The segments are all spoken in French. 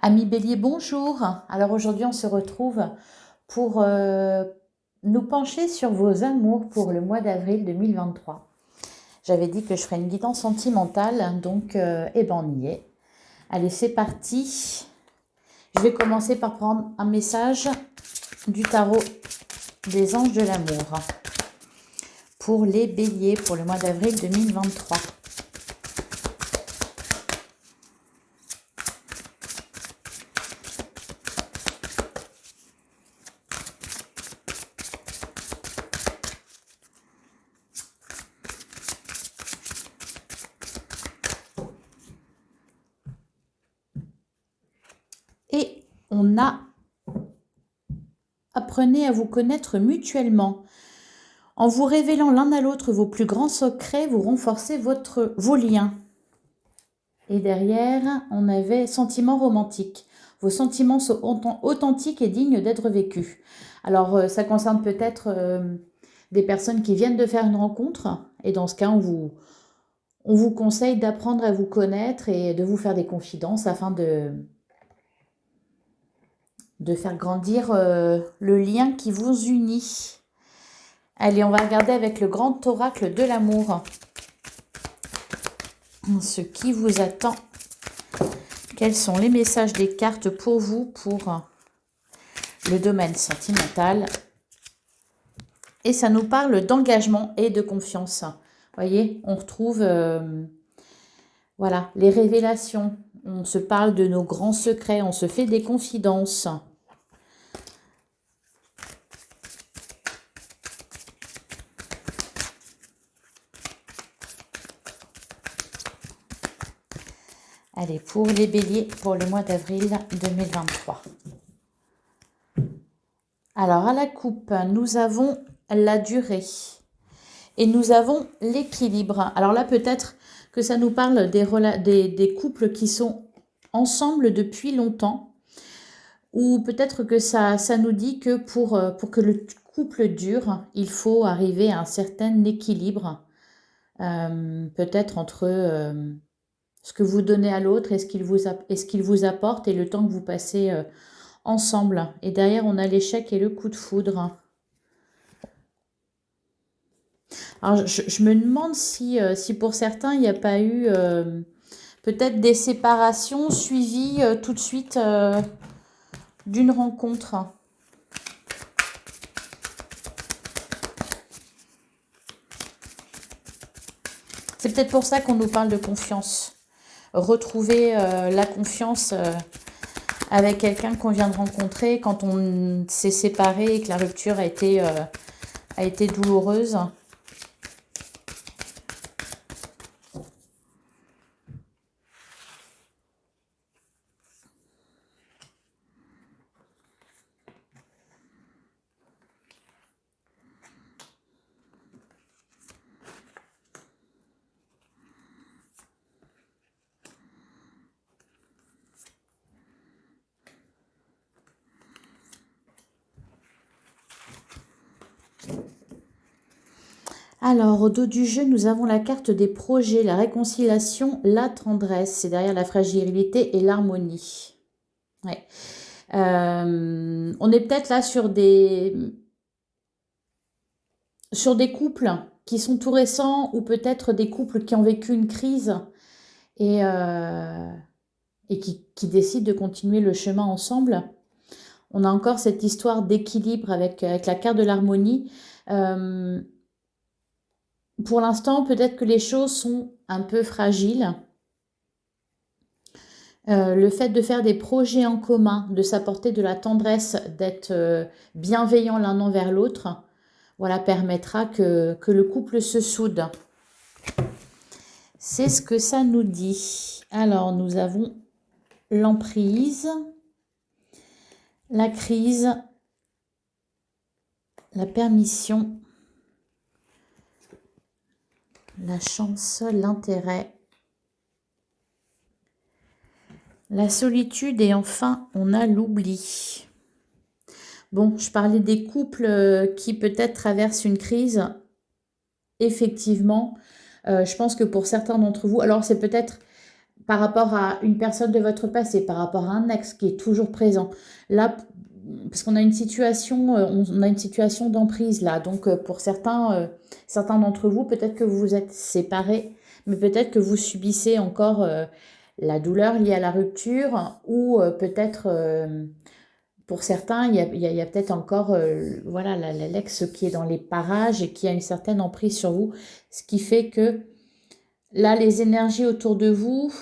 Amis Bélier, bonjour. Alors aujourd'hui, on se retrouve pour nous pencher sur vos amours pour le mois d'avril 2023. J'avais dit que je ferais une guidance sentimentale, donc on y est. Allez, c'est parti. Je vais commencer par prendre un message du tarot des anges de l'amour pour les Béliers pour le mois d'avril 2023. Et on a apprenez à vous connaître mutuellement. En vous révélant l'un à l'autre vos plus grands secrets, vous renforcez vos liens. Et derrière, on avait sentiments romantiques. Vos sentiments sont authentiques et dignes d'être vécus. Alors, ça concerne peut-être des personnes qui viennent de faire une rencontre. Et dans ce cas, on vous conseille d'apprendre à vous connaître et de vous faire des confidences afin de faire grandir le lien qui vous unit. Allez, on va regarder avec le grand oracle de l'amour ce qui vous attend. Quels sont les messages des cartes pour vous, pour le domaine sentimental? Et ça nous parle d'engagement et de confiance. Vous voyez, on retrouve voilà, les révélations. On se parle de nos grands secrets, on se fait des confidences. Allez, pour les béliers, pour le mois d'avril 2023. Alors, à la coupe, nous avons la durée et nous avons l'équilibre. Alors là, peut-être que ça nous parle des couples qui sont ensemble depuis longtemps, ou peut-être que ça nous dit que pour que le couple dure, il faut arriver à un certain équilibre, peut-être entre ce que vous donnez à l'autre et ce qu'il vous apporte et le temps que vous passez ensemble. Et derrière, on a l'échec et le coup de foudre. Alors, je me demande si pour certains, il n'y a pas eu peut-être des séparations suivies tout de suite d'une rencontre. C'est peut-être pour ça qu'on nous parle de confiance. Retrouver la confiance avec quelqu'un qu'on vient de rencontrer quand on s'est séparé et que la rupture a été douloureuse. Alors, au dos du jeu, nous avons la carte des projets, la réconciliation, la tendresse. C'est derrière la fragilité et l'harmonie. Ouais. On est peut-être là sur des couples qui sont tout récents ou peut-être des couples qui ont vécu une crise et qui décident de continuer le chemin ensemble. On a encore cette histoire d'équilibre avec la carte de l'harmonie. Pour l'instant, peut-être que les choses sont un peu fragiles. Le fait de faire des projets en commun, de s'apporter de la tendresse, d'être bienveillant l'un envers l'autre, voilà, permettra que le couple se soude. C'est ce que ça nous dit. Alors, nous avons l'emprise, la crise, la permission, la chance, l'intérêt, la solitude et enfin, on a l'oubli. Bon, je parlais des couples qui peut-être traversent une crise. Effectivement, je pense que pour certains d'entre vous, alors c'est peut-être par rapport à une personne de votre passé, par rapport à un ex qui est toujours présent. Là, parce qu'on a une situation, on a une situation d'emprise là. Donc pour certains d'entre vous, peut-être que vous vous êtes séparés, mais peut-être que vous subissez encore la douleur liée à la rupture, ou peut-être pour certains, il y a peut-être encore voilà, l'ex qui est dans les parages et qui a une certaine emprise sur vous, ce qui fait que là, les énergies autour de vous,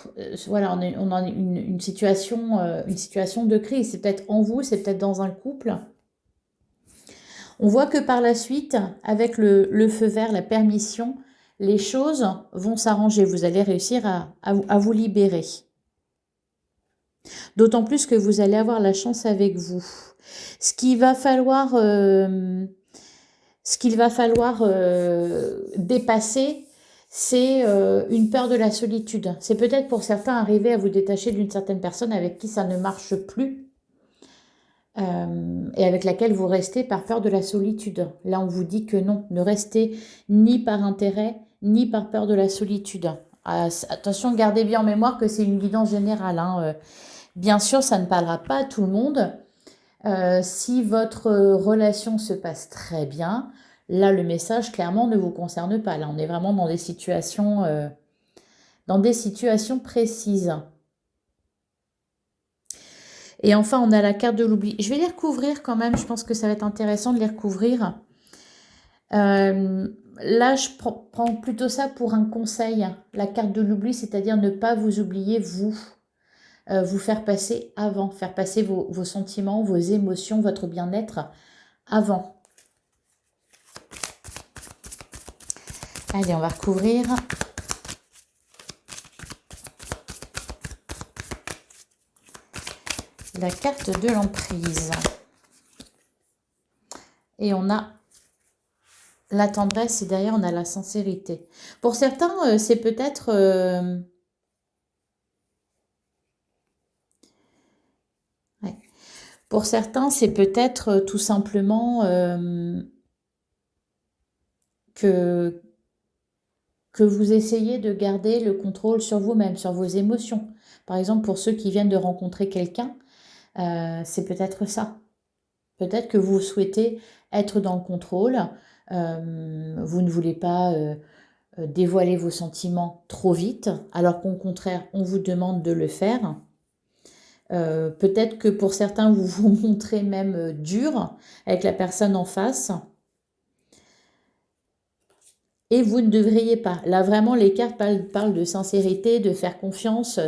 voilà, on a une situation de crise. C'est peut-être en vous, c'est peut-être dans un couple. On voit que par la suite, avec le feu vert, la permission, les choses vont s'arranger. Vous allez réussir à vous libérer. D'autant plus que vous allez avoir la chance avec vous. Ce qu'il va falloir dépasser, c'est une peur de la solitude. C'est peut-être pour certains arriver à vous détacher d'une certaine personne avec qui ça ne marche plus et avec laquelle vous restez par peur de la solitude. Là, on vous dit que non, ne restez ni par intérêt, ni par peur de la solitude. Attention, gardez bien en mémoire que c'est une guidance générale, hein. Bien sûr, ça ne parlera pas à tout le monde. Si votre relation se passe très bien, là, le message, clairement, ne vous concerne pas. Là, on est vraiment dans des situations précises. Et enfin, on a la carte de l'oubli. Je vais les recouvrir quand même. Je pense que ça va être intéressant de les recouvrir. Là, je prends plutôt ça pour un conseil. La carte de l'oubli, c'est-à-dire ne pas vous oublier, vous. Vous faire passer avant. Faire passer vos sentiments, vos émotions, votre bien-être avant. Allez, on va recouvrir. La carte de l'emprise. Et on a la tendresse et derrière on a la sincérité. Pour certains, c'est peut-être... ouais. Pour certains, c'est peut-être tout simplement que vous essayez de garder le contrôle sur vous-même, sur vos émotions. Par exemple, pour ceux qui viennent de rencontrer quelqu'un, c'est peut-être ça. Peut-être que vous souhaitez être dans le contrôle, vous ne voulez pas dévoiler vos sentiments trop vite, alors qu'au contraire, on vous demande de le faire. Peut-être que pour certains, vous vous montrez même dur avec la personne en face. Et vous ne devriez pas. Là, vraiment, les cartes parlent de sincérité, de faire confiance,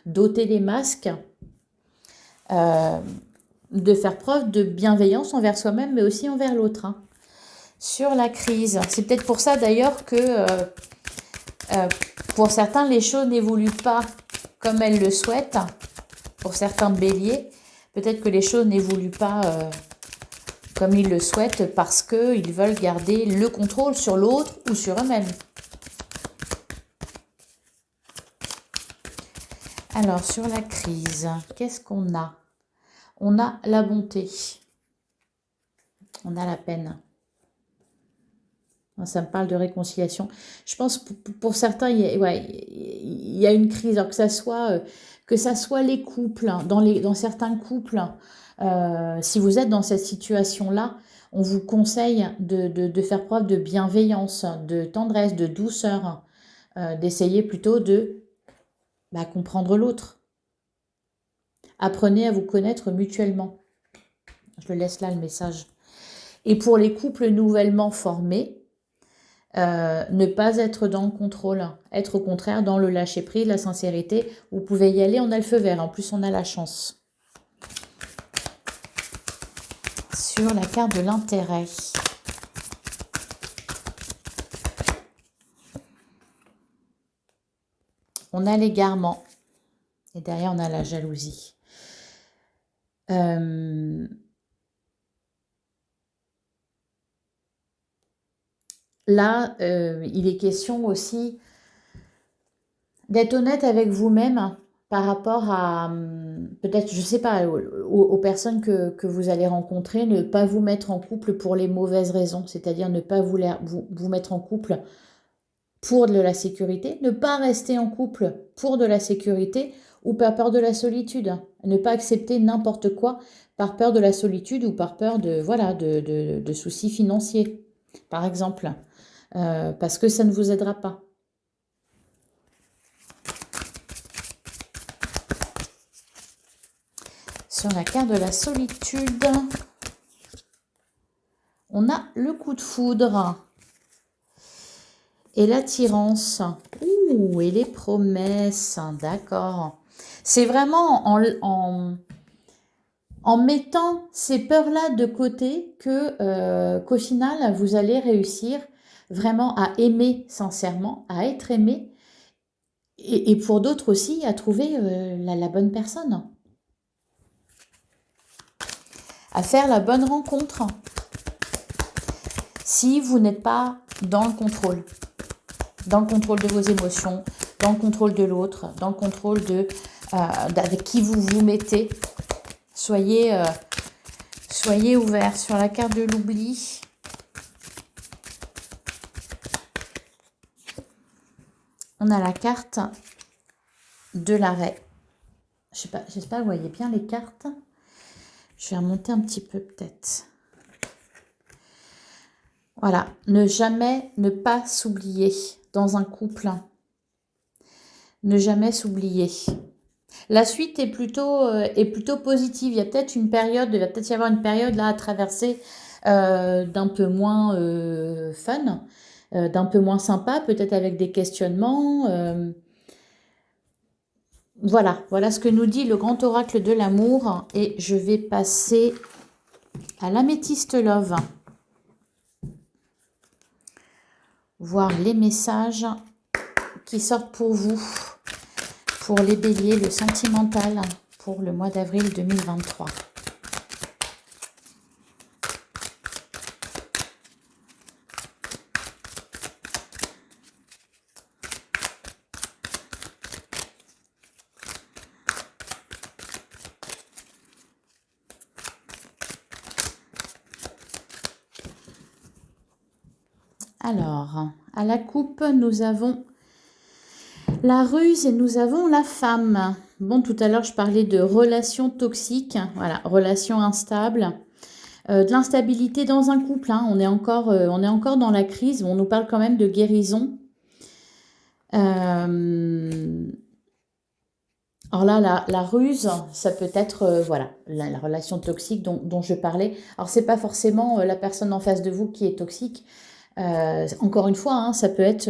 d'ôter les masques, de faire preuve de bienveillance envers soi-même, mais aussi envers l'autre. Hein. Sur la crise. C'est peut-être pour ça, d'ailleurs, que pour certains, les choses n'évoluent pas comme elles le souhaitent. Pour certains béliers, peut-être que les choses n'évoluent pas comme ils le souhaitent parce qu'ils veulent garder le contrôle sur l'autre ou sur eux-mêmes. Alors, sur la crise, qu'est-ce qu'on a? On a la bonté. On a la peine. Ça me parle de réconciliation. Je pense pour certains, il y a une crise. Alors que ça soit les couples, dans certains couples, si vous êtes dans cette situation-là, on vous conseille de faire preuve de bienveillance, de tendresse, de douceur, d'essayer plutôt de comprendre l'autre. Apprenez à vous connaître mutuellement. Je le laisse là, le message. Et pour les couples nouvellement formés, ne pas être dans le contrôle, être au contraire dans le lâcher-prise, la sincérité. Vous pouvez y aller, on a le feu vert, en plus on a la chance. Sur la carte de l'intérêt. On a l'égarement. Et derrière, on a la jalousie. Là, il est question aussi d'être honnête avec vous-même par rapport à, peut-être, je ne sais pas, aux personnes que vous allez rencontrer, ne pas vous mettre en couple pour les mauvaises raisons, c'est-à-dire ne pas vous mettre en couple pour de la sécurité, ne pas rester en couple pour de la sécurité ou par peur de la solitude. Ne pas accepter n'importe quoi par peur de la solitude ou par peur de, voilà, de soucis financiers, par exemple, parce que ça ne vous aidera pas. Sur la carte de la solitude, on a le coup de foudre et l'attirance. Ouh, et les promesses, d'accord. C'est vraiment en mettant ces peurs-là de côté qu'au final, vous allez réussir vraiment à aimer sincèrement, à être aimé, et pour d'autres aussi, à trouver la bonne personne, à faire la bonne rencontre, si vous n'êtes pas dans le contrôle de vos émotions, dans le contrôle de l'autre, dans le contrôle avec qui vous vous mettez. Soyez ouverts. Sur la carte de l'oubli, on a la carte de l'arrêt. Je sais pas, j'espère que vous voyez bien les cartes. Je vais remonter un petit peu peut-être. Voilà, ne pas s'oublier dans un couple. Ne jamais s'oublier. La suite est plutôt positive. Il y a peut-être une période, il va peut-être y avoir une période là à traverser d'un peu moins fun, d'un peu moins sympa, peut-être avec des questionnements. Voilà ce que nous dit le grand oracle de l'amour. Et je vais passer à l'améthyste love. Voir les messages qui sortent pour vous, pour les béliers, le sentimental, pour le mois d'avril 2023. Alors, à la coupe, nous avons la ruse et nous avons la femme. Bon, tout à l'heure, je parlais de relations toxiques. Voilà, relations instables. De l'instabilité dans un couple. Hein. On est encore dans la crise. On nous parle quand même de guérison. Alors là, la ruse, ça peut être voilà, la relation toxique dont je parlais. Alors, c'est pas forcément la personne en face de vous qui est toxique. Encore une fois, hein, ça peut être...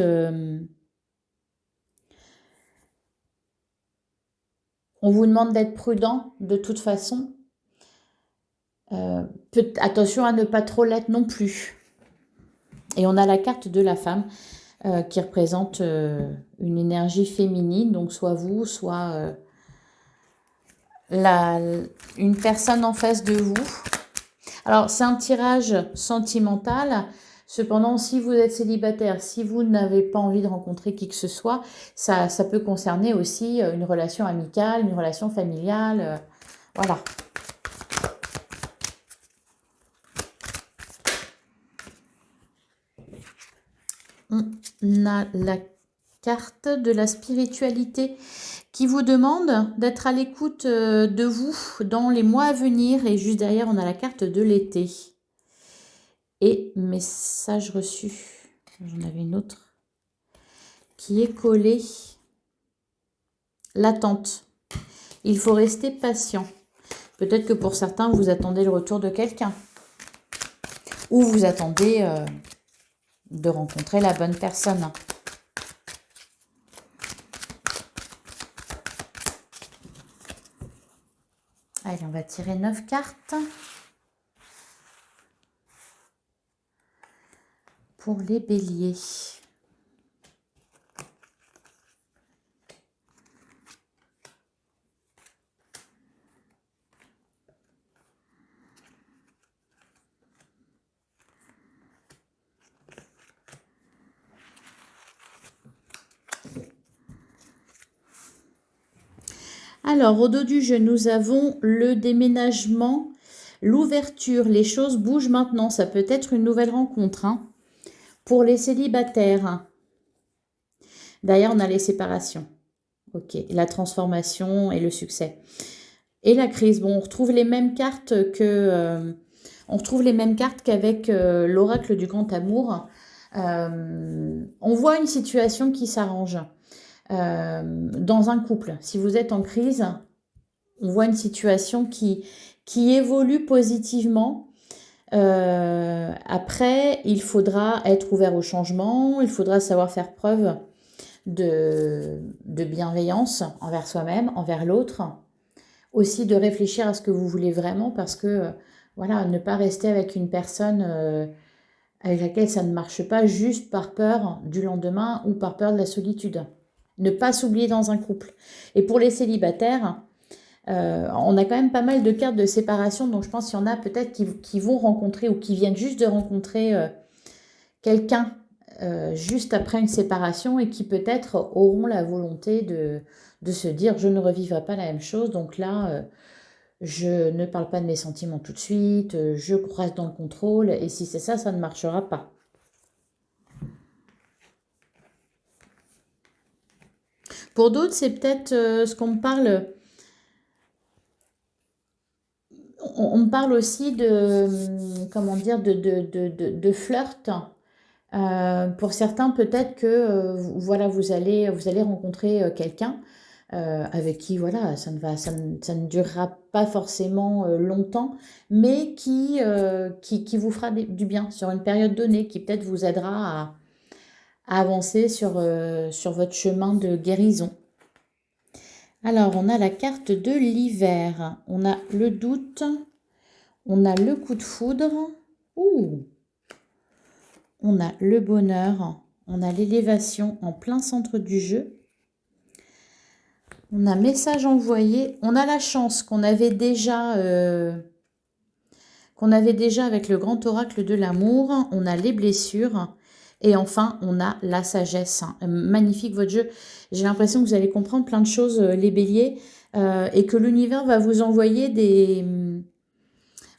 on vous demande d'être prudent de toute façon. Attention à ne pas trop l'être non plus. Et on a la carte de la femme qui représente une énergie féminine, donc soit vous, soit une personne en face de vous. Alors, c'est un tirage sentimental. Cependant, si vous êtes célibataire, si vous n'avez pas envie de rencontrer qui que ce soit, ça peut concerner aussi une relation amicale, une relation familiale. Voilà. On a la carte de la spiritualité qui vous demande d'être à l'écoute de vous dans les mois à venir. Et juste derrière, on a la carte de l'été. Et message reçu. J'en avais une autre qui est collée. L'attente. Il faut rester patient. Peut-être que pour certains, vous attendez le retour de quelqu'un. Ou vous attendez de rencontrer la bonne personne. Allez, on va tirer 9 cartes. Pour les béliers. Alors, au dos du jeu, nous avons le déménagement, l'ouverture, les choses bougent maintenant. Ça peut être une nouvelle rencontre. Hein. Pour les célibataires, Derrière, on a les séparations. Ok, la transformation et le succès. Et la crise. Bon, on retrouve les mêmes cartes on retrouve les mêmes cartes qu'avec l'oracle du grand amour. On voit une situation qui s'arrange dans un couple. Si vous êtes en crise, on voit une situation qui évolue positivement. Après, il faudra être ouvert au changement, il faudra savoir faire preuve de bienveillance envers soi-même, envers l'autre. Aussi de réfléchir à ce que vous voulez vraiment parce que, voilà, ne pas rester avec une personne avec laquelle ça ne marche pas juste par peur du lendemain ou par peur de la solitude. Ne pas s'oublier dans un couple. Et pour les célibataires, on a quand même pas mal de cartes de séparation, donc je pense qu'il y en a peut-être qui vont rencontrer ou qui viennent juste de rencontrer quelqu'un juste après une séparation et qui peut-être auront la volonté de se dire je ne revivrai pas la même chose, donc là je ne parle pas de mes sentiments tout de suite, je reste dans le contrôle et si c'est ça, ça ne marchera pas. Pour d'autres, c'est peut-être ce qu'on me parle. On me parle aussi de, comment dire, de flirt. Pour certains, peut-être que voilà, vous allez rencontrer quelqu'un avec qui voilà, ça ne durera pas forcément longtemps, mais qui vous fera du bien sur une période donnée, qui peut-être vous aidera à avancer sur votre chemin de guérison. Alors, on a la carte de l'hiver, on a le doute, on a le coup de foudre, ouh, on a le bonheur, on a l'élévation en plein centre du jeu, on a message envoyé, on a la chance qu'on avait déjà avec le grand oracle de l'amour, on a les blessures et enfin on a la sagesse. Magnifique votre jeu, j'ai l'impression que vous allez comprendre plein de choses les béliers et que l'univers va vous envoyer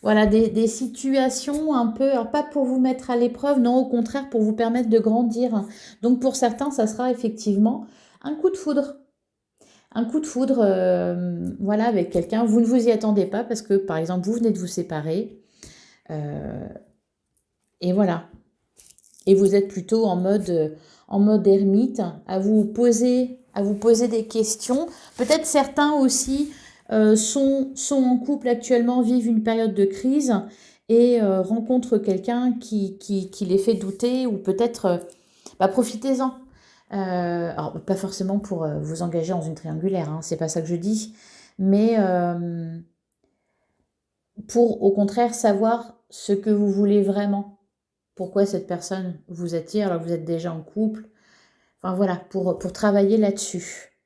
voilà, des situations un peu, alors pas pour vous mettre à l'épreuve, non, au contraire pour vous permettre de grandir. Donc pour certains, ça sera effectivement un coup de foudre. Un coup de foudre, voilà, avec quelqu'un. Vous ne vous y attendez pas parce que, par exemple, vous venez de vous séparer. euh, et voilà. Et vous êtes plutôt en mode ermite, à vous poser des questions. Peut-être certains aussi sont en couple actuellement, vivent une période de crise et rencontrent quelqu'un qui les fait douter ou peut-être bah, profitez-en. Alors, pas forcément pour vous engager dans une triangulaire, hein, c'est pas ça que je dis, mais pour au contraire savoir ce que vous voulez vraiment. Pourquoi cette personne vous attire alors que vous êtes déjà en couple. Enfin voilà, pour travailler là-dessus.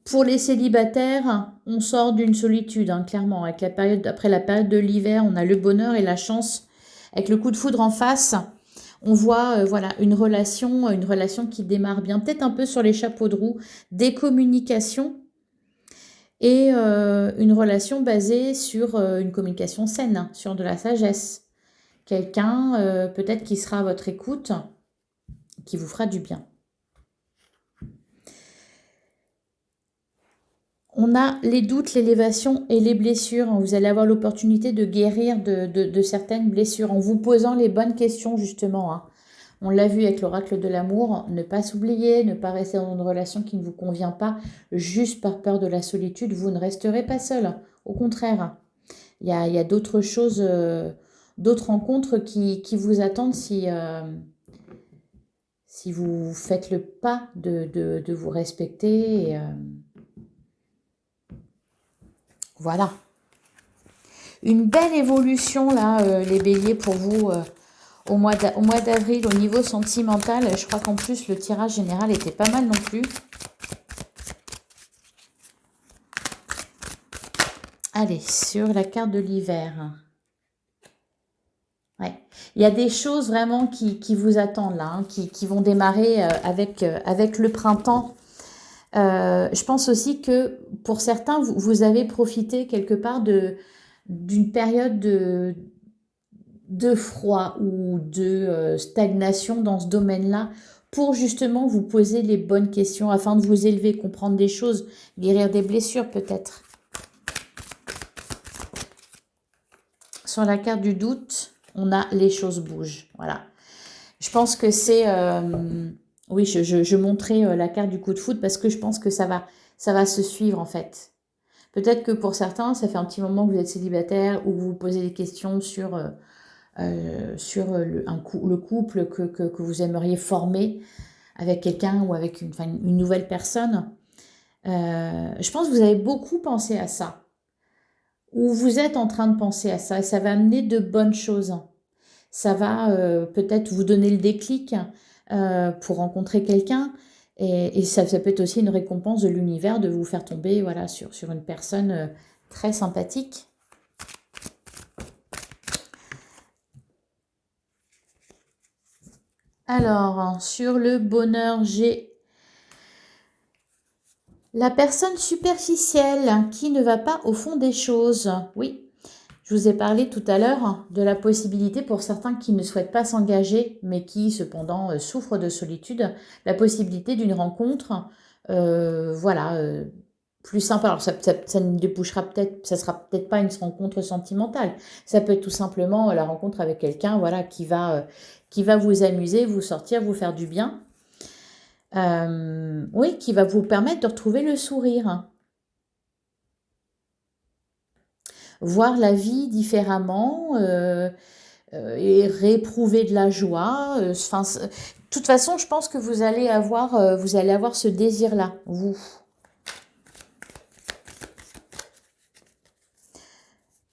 Pour les célibataires, on sort d'une solitude, hein, clairement. Après la période de l'hiver, on a le bonheur et la chance. Avec le coup de foudre en face, on voit voilà, une relation qui démarre bien, peut-être un peu sur les chapeaux de roue, des communications et une relation basée sur une communication saine, hein, sur de la sagesse. Quelqu'un peut-être qui sera à votre écoute, qui vous fera du bien. On a les doutes, l'élévation et les blessures. Vous allez avoir l'opportunité de guérir de certaines blessures en vous posant les bonnes questions justement, hein. On l'a vu avec l'oracle de l'amour, ne pas s'oublier, ne pas rester dans une relation qui ne vous convient pas juste par peur de la solitude. Vous ne resterez pas seul. Au contraire, il y a d'autres choses, d'autres rencontres qui vous attendent si vous faites le pas de vous respecter. Voilà. Une belle évolution là, les béliers, pour vous au mois d'avril au niveau sentimental. Je crois qu'en plus le tirage général était pas mal non plus. Allez, sur la carte de l'hiver. Ouais. Il y a des choses vraiment qui vous attendent là, hein, qui vont démarrer avec le printemps. Je pense aussi que pour certains, vous avez profité quelque part d'une période de froid ou de stagnation dans ce domaine-là pour justement vous poser les bonnes questions afin de vous élever, comprendre des choses, guérir des blessures peut-être. Sur la carte du doute, on a les choses bougent. Voilà. Je pense que c'est... oui, je montrais la carte du coup de foudre parce que je pense que ça va se suivre en fait. Peut-être que pour certains, ça fait un petit moment que vous êtes célibataire ou que vous vous posez des questions sur le couple que vous aimeriez former avec quelqu'un ou avec une nouvelle personne. Je pense que vous avez beaucoup pensé à ça. Ou vous êtes en train de penser à ça. Et ça va amener de bonnes choses. Ça va peut-être vous donner le déclic pour rencontrer quelqu'un. Et ça peut être aussi une récompense de l'univers de vous faire tomber voilà, sur une personne très sympathique. Alors, sur le bonheur, j'ai la personne superficielle qui ne va pas au fond des choses. Oui, je vous ai parlé tout à l'heure de la possibilité pour certains qui ne souhaitent pas s'engager, mais qui cependant souffrent de solitude, la possibilité d'une rencontre, voilà, plus sympa. Alors ça ne débouchera peut-être, ça sera peut-être pas une rencontre sentimentale. Ça peut être tout simplement la rencontre avec quelqu'un, voilà, qui va vous amuser, vous sortir, vous faire du bien. Oui, qui va vous permettre de retrouver le sourire. Voir la vie différemment et rééprouver de la joie. Enfin, de toute façon, je pense que vous allez avoir ce désir-là, vous.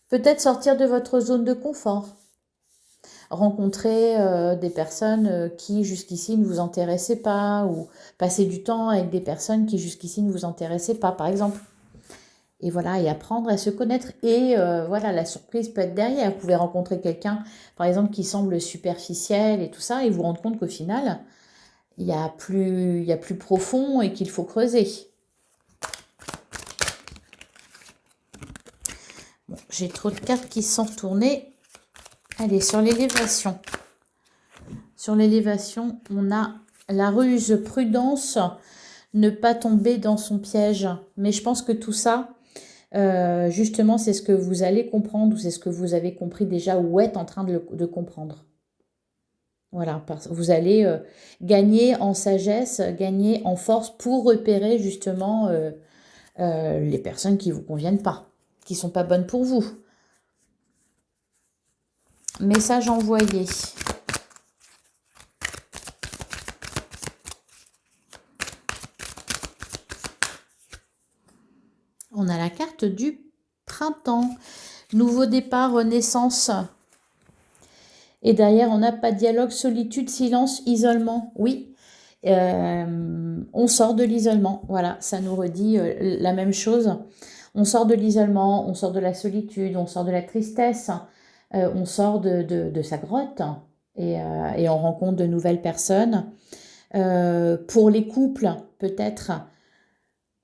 Peut-être sortir de votre zone de confort. Rencontrer des personnes qui jusqu'ici ne vous intéressaient pas ou passer du temps avec des personnes qui jusqu'ici ne vous intéressaient pas, par exemple. Et voilà, et apprendre à se connaître. Et voilà, la surprise peut être derrière. Vous pouvez rencontrer quelqu'un, par exemple, qui semble superficiel et tout ça, et vous rendre compte qu'au final, il y a plus profond et qu'il faut creuser. Bon, j'ai trop de cartes qui sont retournées. Allez, sur l'élévation. Sur l'élévation, on a la ruse, prudence, ne pas tomber dans son piège. Mais je pense que tout ça, justement, c'est ce que vous allez comprendre ou c'est ce que vous avez compris déjà ou êtes en train de comprendre. Voilà, vous allez gagner en sagesse, gagner en force pour repérer justement les personnes qui ne vous conviennent pas, qui ne sont pas bonnes pour vous. Message envoyé. On a la carte du printemps. Nouveau départ, renaissance. Et derrière, on n'a pas de dialogue, solitude, silence, isolement. Oui, on sort de l'isolement. Voilà, ça nous redit la même chose. On sort de l'isolement, on sort de la solitude, on sort de la tristesse, on sort de sa grotte et on rencontre de nouvelles personnes. Pour les couples, peut-être,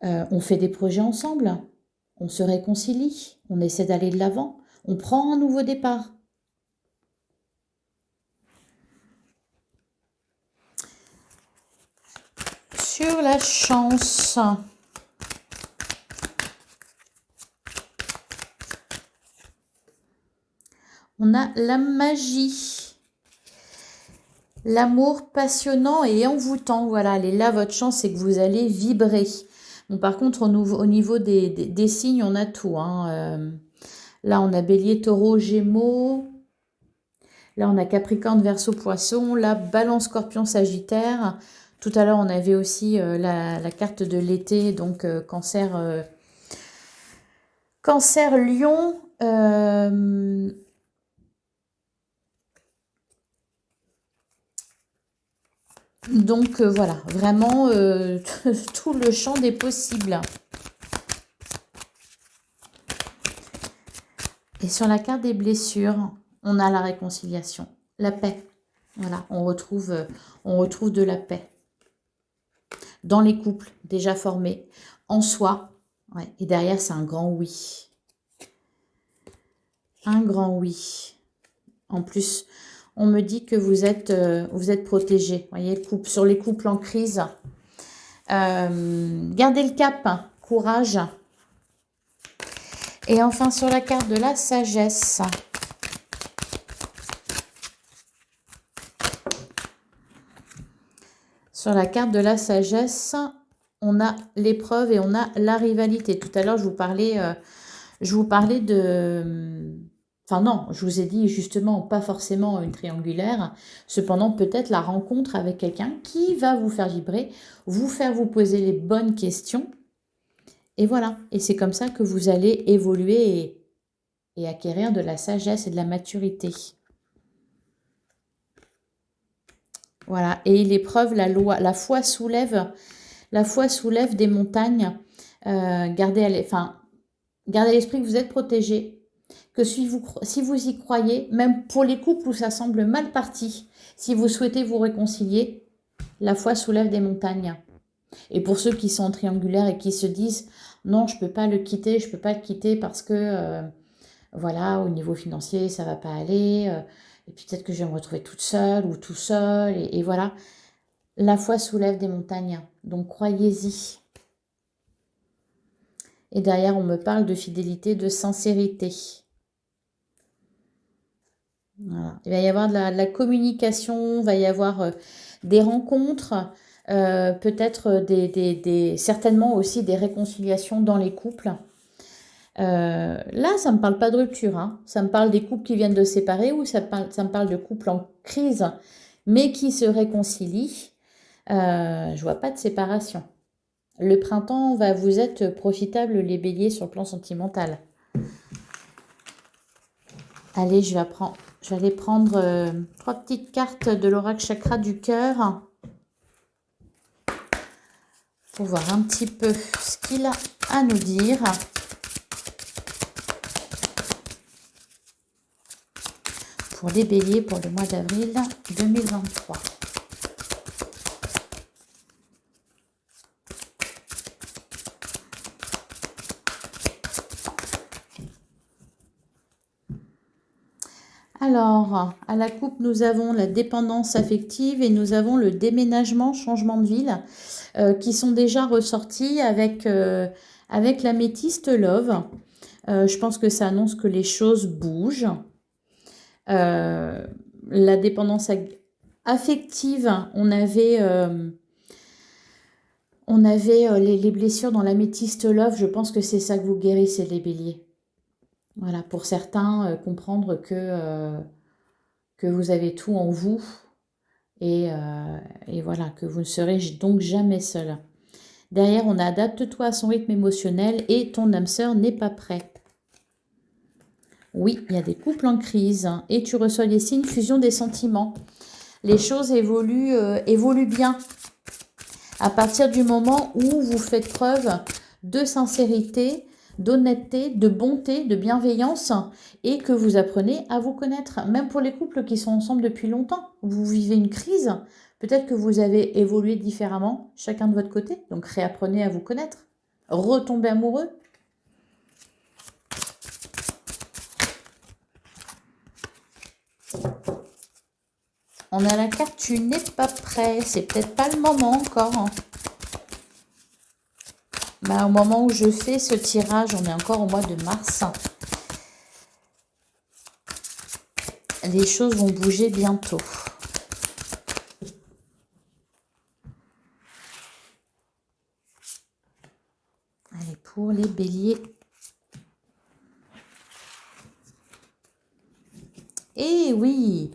on fait des projets ensemble, on se réconcilie, on essaie d'aller de l'avant, on prend un nouveau départ. Sur la chance, on a la magie, l'amour passionnant et envoûtant. Voilà, elle est là, votre chance, c'est que vous allez vibrer. Bon, par contre, au niveau des signes, on a tout. Hein. Là, on a Bélier, Taureau, Gémeaux. Là, on a Capricorne, Verseau, Poisson. Là, Balance, Scorpion, Sagittaire. Tout à l'heure, on avait aussi la carte de l'été, donc Cancer, Cancer, Lion. Donc voilà, vraiment tout le champ des possibles. Et sur la carte des blessures, on a la réconciliation, la paix. Voilà, on retrouve de la paix. Dans les couples déjà formés, en soi. Ouais, et derrière, c'est un grand oui. Un grand oui. En plus, on me dit que vous êtes protégés. Vous voyez, sur les couples en crise. Gardez le cap, courage. Et enfin, sur la carte de la sagesse. Sur la carte de la sagesse, on a l'épreuve et on a la rivalité. Tout à l'heure, je vous parlais de... Enfin non, je vous ai dit justement pas forcément une triangulaire, cependant peut-être la rencontre avec quelqu'un qui va vous faire vibrer, vous faire vous poser les bonnes questions. Et voilà, et c'est comme ça que vous allez évoluer et acquérir de la sagesse et de la maturité. Voilà, et l'épreuve, la foi soulève des montagnes. Gardez à l'esprit que vous êtes protégé, que si vous y croyez, même pour les couples où ça semble mal parti, si vous souhaitez vous réconcilier, la foi soulève des montagnes. Et pour ceux qui sont en triangulaire et qui se disent « Non, je ne peux pas le quitter, parce que, voilà, au niveau financier, ça ne va pas aller, et puis peut-être que je vais me retrouver toute seule ou tout seul, et voilà. » La foi soulève des montagnes, donc croyez-y. Et derrière, on me parle de fidélité, de sincérité. Voilà. Il va y avoir de la communication, il va y avoir des rencontres, peut-être certainement aussi des réconciliations dans les couples. Là, ça ne me parle pas de rupture, hein. Ça me parle des couples qui viennent de se séparer ou ça me parle de couples en crise, mais qui se réconcilient. Je ne vois pas de séparation. Le printemps va vous être profitable, les béliers, sur le plan sentimental. Allez, je vais aller prendre 3 petites cartes de l'oracle chakra du cœur pour voir un petit peu ce qu'il a à nous dire. Pour les béliers pour le mois d'avril 2023. Alors, à la coupe, nous avons la dépendance affective et nous avons le déménagement, changement de ville, qui sont déjà ressortis avec l'améthyste Love. Je pense que ça annonce que les choses bougent. La dépendance affective, on avait les blessures dans l'améthyste Love. Je pense que c'est ça que vous guérissez, les béliers. Voilà, pour certains, comprendre que vous avez tout en vous et voilà, que vous ne serez donc jamais seul. Derrière, on a adapte-toi à son rythme émotionnel et ton âme sœur n'est pas prêt. Oui, il y a des couples en crise et tu reçois les signes fusion des sentiments. Les choses évoluent bien à partir du moment où vous faites preuve de sincérité, d'honnêteté, de bonté, de bienveillance et que vous apprenez à vous connaître. Même pour les couples qui sont ensemble depuis longtemps, vous vivez une crise, peut-être que vous avez évolué différemment, chacun de votre côté, donc réapprenez à vous connaître, retombez amoureux. On a la carte « Tu n'es pas prêt », c'est peut-être pas le moment encore, hein. Au moment où je fais ce tirage, on est encore au mois de mars. Les choses vont bouger bientôt. Allez, pour les béliers. Et oui,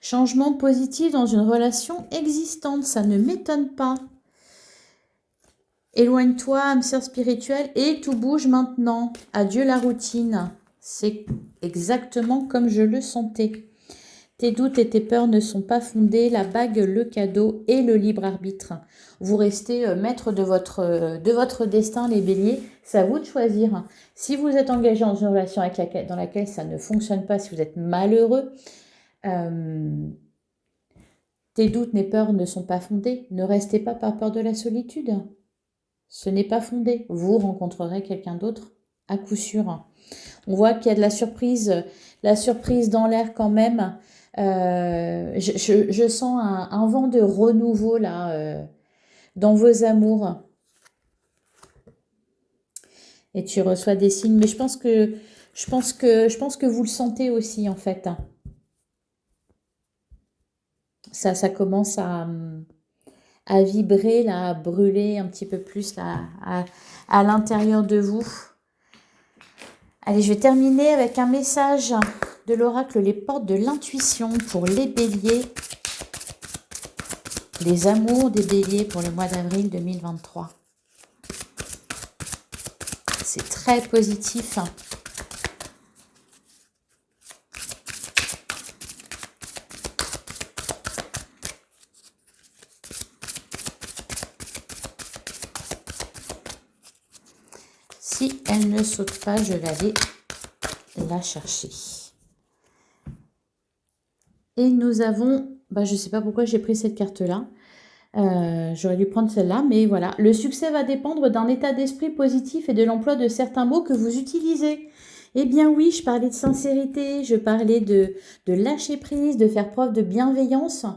changement positif dans une relation existante, ça ne m'étonne pas. Éloigne-toi, âme sœur spirituelle, et tout bouge maintenant. Adieu la routine. C'est exactement comme je le sentais. Tes doutes et tes peurs ne sont pas fondés. La bague, le cadeau et le libre arbitre. Vous restez maître de votre destin, les béliers. C'est à vous de choisir. Si vous êtes engagé dans une relation dans laquelle ça ne fonctionne pas, si vous êtes malheureux, tes doutes et peurs ne sont pas fondés. Ne restez pas par peur de la solitude. Ce n'est pas fondé. Vous rencontrerez quelqu'un d'autre à coup sûr. On voit qu'il y a de la surprise dans l'air quand même. Je sens un vent de renouveau là dans vos amours. Et tu reçois des signes, mais je pense que vous le sentez aussi en fait. Ça commence à vibrer, là, à brûler un petit peu plus là, à l'intérieur de vous. Allez, je vais terminer avec un message de l'oracle Les Portes de l'Intuition pour les béliers. Les amours des béliers pour le mois d'avril 2023. C'est très positif. Si elle ne saute pas, je vais aller la chercher. Et nous avons, je ne sais pas pourquoi j'ai pris cette carte-là. J'aurais dû prendre celle-là, mais voilà. Le succès va dépendre d'un état d'esprit positif et de l'emploi de certains mots que vous utilisez. Eh bien oui, je parlais de sincérité, je parlais de lâcher prise, de faire preuve de bienveillance.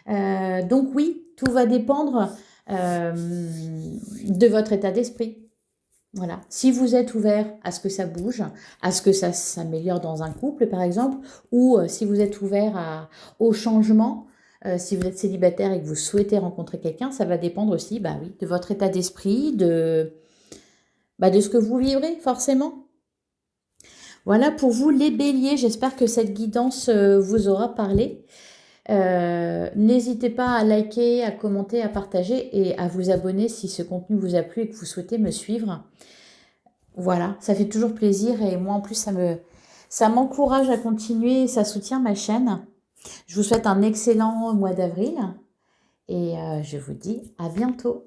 Donc oui, tout va dépendre de votre état d'esprit. Voilà. Si vous êtes ouvert à ce que ça bouge, à ce que ça s'améliore dans un couple, par exemple, ou si vous êtes ouvert au changement, si vous êtes célibataire et que vous souhaitez rencontrer quelqu'un, ça va dépendre aussi, oui, de votre état d'esprit, de ce que vous vivrez, forcément. Voilà pour vous, les béliers. J'espère que cette guidance vous aura parlé. N'hésitez pas à liker, à commenter, à partager et à vous abonner si ce contenu vous a plu et que vous souhaitez me suivre. Voilà, ça fait toujours plaisir et moi en plus ça m'encourage à continuer et ça soutient ma chaîne. Je vous souhaite un excellent mois d'avril et je vous dis à bientôt.